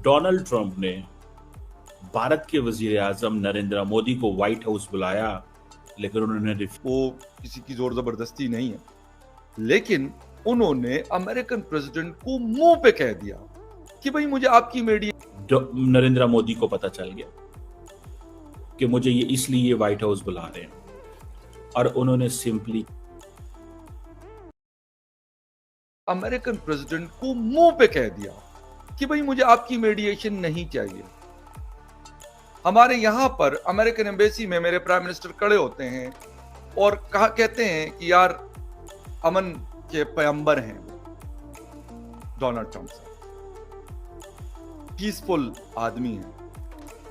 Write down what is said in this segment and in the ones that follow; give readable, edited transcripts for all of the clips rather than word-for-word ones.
Donald Trump ने भारत के वजीर आजम नरेंद्र मोदी को व्हाइट हाउस बुलाया, लेकिन उन्होंने वो किसी की जोर जबरदस्ती नहीं है, लेकिन उन्होंने अमेरिकन प्रेसिडेंट को मुंह पे कह दिया कि भाई मुझे आपकी मीडिया, नरेंद्र मोदी को पता चल गया कि मुझे ये इसलिए व्हाइट हाउस बुला रहे हैं, और उन्होंने सिंपली अमेरिकन प्रेसिडेंट को मुंह पे कह दिया कि भाई मुझे आपकी मीडिएशन नहीं चाहिए। हमारे यहां पर अमेरिकन एम्बेसी में मेरे प्राइम मिनिस्टर खड़े होते हैं और कहते हैं कि यार अमन के पैगंबर हैं डोनाल्ड ट्रंप साहब, पीसफुल आदमी हैं।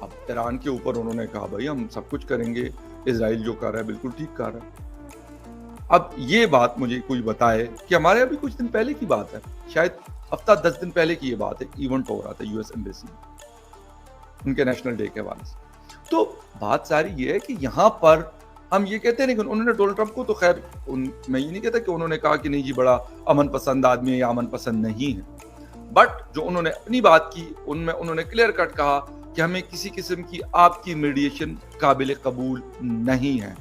अब ईरान के ऊपर उन्होंने कहा भाई हम सब कुछ करेंगे, इजराइल जो कर रहा है बिल्कुल ठीक कर रहा है। अब ये बात मुझे कोई बताए कि हमारे अभी कुछ दिन पहले की बात है, शायद हफ्ता 10 दिन पहले की ये बात है, इवेंट हो रहा था यूएस एम्बेसी में उनके नेशनल डे के हवाले से। तो बात सारी ये है कि यहाँ पर हम ये कहते हैं नहीं कि उन्होंने डोनाल्ड ट्रंप को, तो खैर मैं ये नहीं कहता कि उन्होंने कहा कि नहीं जी बड़ा अमन पसंद आदमी है या अमन पसंद नहीं है, बट जो उन्होंने अपनी बात की उनमें उन्होंने क्लियर कट कहा कि हमें किसी किस्म की आपकी मीडिएशन काबिल कबूल नहीं है।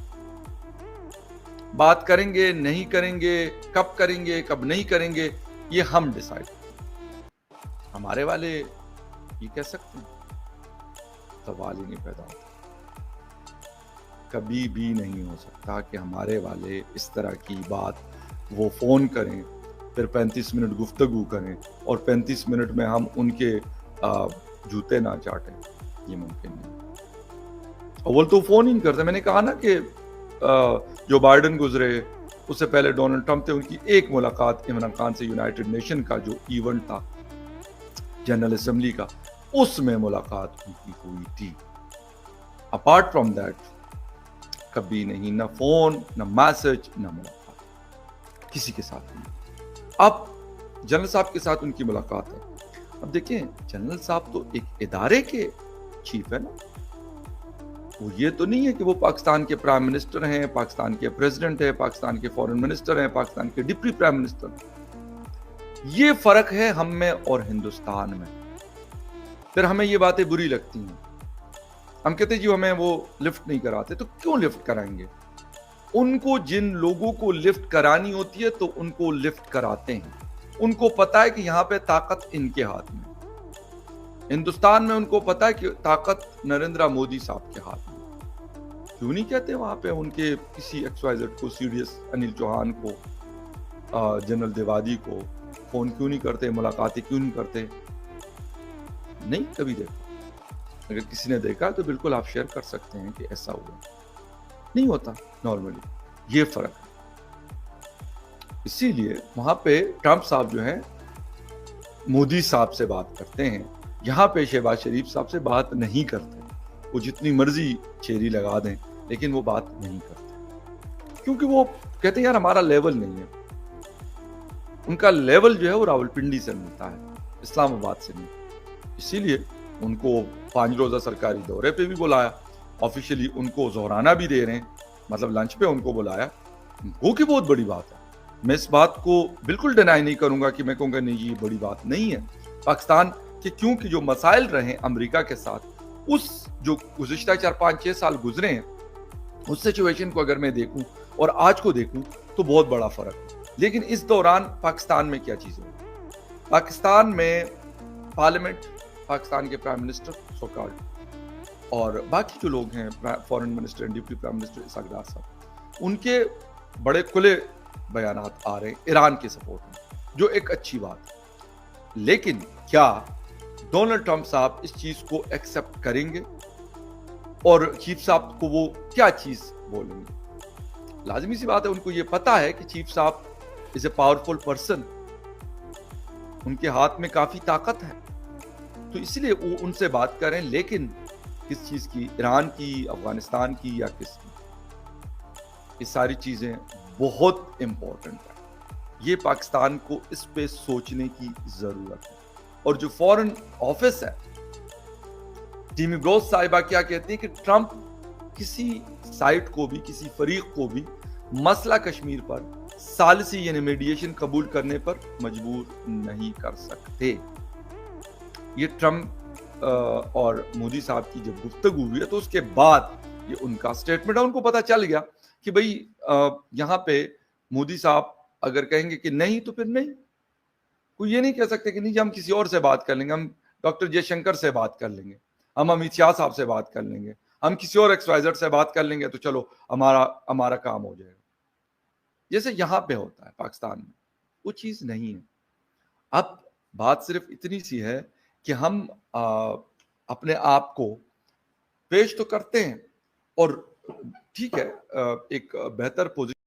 बात करेंगे नहीं करेंगे, कब नहीं करेंगे, ये हम डिसाइड। हमारे वाले ये कह सकते हैं, सवाल ही नहीं पैदा होता। कभी भी नहीं हो सकता कि हमारे वाले इस तरह की बात वो फोन करें, फिर 35 मिनट गुफ्तगू करें और 35 मिनट में हम उनके जूते ना चाटें। ये मुमकिन नहीं। और वो तो फोन ही नहीं करते। मैंने कहा ना कि जो बाइडेन गुजरे उससे पहले डोनाल्ड ट्रंप थे, उनकी एक मुलाकात इमरान खान से यूनाइटेड नेशन का जो इवेंट था जनरल असेंबली का, उसमें मुलाकात उनकी हुई थी। अपार्ट फ्रॉम दैट कभी नहीं, ना फोन, ना मैसेज, ना मुलाकात किसी के साथ नहीं। अब जनरल साहब के साथ उनकी मुलाकात है। अब देखें, जनरल साहब तो एक इदारे के चीफ है ना, वो ये तो नहीं है कि वो पाकिस्तान के प्राइम मिनिस्टर हैं, पाकिस्तान के प्रेसिडेंट है, पाकिस्तान के फॉरेन मिनिस्टर हैं, पाकिस्तान के डिप्टी प्राइम मिनिस्टर। ये फर्क है हम में और हिंदुस्तान में। फिर हमें ये बातें बुरी लगती हैं। हम कहते हैं जी हमें वो लिफ्ट नहीं कराते, तो क्यों लिफ्ट कराएंगे? उनको जिन लोगों को लिफ्ट करानी होती है तो उनको लिफ्ट कराते हैं। उनको पता है कि यहां पे ताकत इनके हाथ में। हिंदुस्तान में उनको पता है कि ताकत नरेंद्र मोदी साहब के हाथ में। क्यों नहीं कहते वहां पे उनके किसी XYZ को, सीडीएस अनिल चौहान को, जनरल देवादी को फोन क्यों नहीं करते, मुलाकातें क्यों नहीं करते? नहीं कभी देखा। अगर किसी ने देखा तो बिल्कुल आप शेयर कर सकते हैं कि ऐसा हुआ। नहीं होता नॉर्मली, ये फर्क है। इसीलिए वहां पे ट्रंप साहब जो है मोदी साहब से बात करते हैं, यहाँ पे शहबाज शरीफ साहब से बात नहीं करते। वो जितनी मर्जी चेरी लगा दें लेकिन वो बात नहीं करते, क्योंकि वो कहते हैं यार हमारा लेवल नहीं है। उनका लेवल जो है वो रावलपिंडी से मिलता है, इस्लामाबाद से नहीं। इसीलिए उनको 5 रोजा सरकारी दौरे पे भी बुलाया, ऑफिशियली उनको जोहराना भी दे रहे हैं, मतलब लंच पे उनको बुलाया, वो की बहुत बड़ी बात है। मैं इस बात को बिल्कुल डिनाई नहीं करूंगा कि मैं कहूँगा नहीं ये बड़ी बात नहीं है। पाकिस्तान के क्योंकि जो मसाइल रहे अमेरिका के साथ, उस जो गुज़िश्ता 4-5-6 साल गुजरे हैं, उस सिचुएशन को अगर मैं देखूं और आज को देखूं तो बहुत बड़ा फर्क है। लेकिन इस दौरान पाकिस्तान में क्या चीजें हुई? पाकिस्तान में पार्लियामेंट, पाकिस्तान के प्राइम मिनिस्टर सोकाल और बाकी जो लोग हैं, foreign minister, deputy prime minister Ishaq Dar साहब, उनके बड़े खुले बयानात आ रहे हैं ईरान के सपोर्ट में, जो एक अच्छी बात है। लेकिन क्या डोनाल्ड ट्रंप साहब इस चीज को एक्सेप्ट करेंगे और चीफ साहब को वो क्या चीज बोलेंगे? लाजमी सी बात है, उनको ये पता है कि चीफ साहब इज ए पावरफुल पर्सन, उनके हाथ में काफी ताकत है, तो इसलिए वो उनसे बात करें। लेकिन किस चीज की? ईरान की, अफगानिस्तान की, या किसकी? ये सारी चीजें बहुत इंपॉर्टेंट है। ये पाकिस्तान को इस पे सोचने की जरूरत है। और जो फॉरेन ऑफिस है, टीमी ब्रोस साहिबा क्या कहती है कि ट्रंप किसी साइड को भी, किसी फरीक को भी मसला कश्मीर पर सालिसी यानी मीडिएशन कबूल करने पर मजबूर नहीं कर सकते। یہ ٹرمپ اور مودی صاحب کی جب گفتگو ہوئی ہے تو اس کے بعد یہ ان کا سٹیٹمنٹ ہے. ان کو پتا چل گیا کہ بھئی یہاں پہ مودی صاحب اگر کہیں گے کہ نہیں تو پھر نہیں. کوئی یہ نہیں کہہ سکتے کہ نہیں جی ہم کسی اور سے بات کر لیں گے, ہم ڈاکٹر جے شنکر سے بات کر لیں گے, ہم امیت شاہ صاحب سے بات کر لیں گے, ہم کسی اور ایکس وائی زیڈ سے بات کر لیں گے تو چلو ہمارا کام ہو جائے گا. جیسے یہاں پہ ہوتا ہے پاکستان میں, وہ چیز نہیں ہے. اب بات صرف اتنی سی ہے کہ ہم اپنے آپ کو پیش تو کرتے ہیں اور ٹھیک ہے ایک بہتر پوزیشن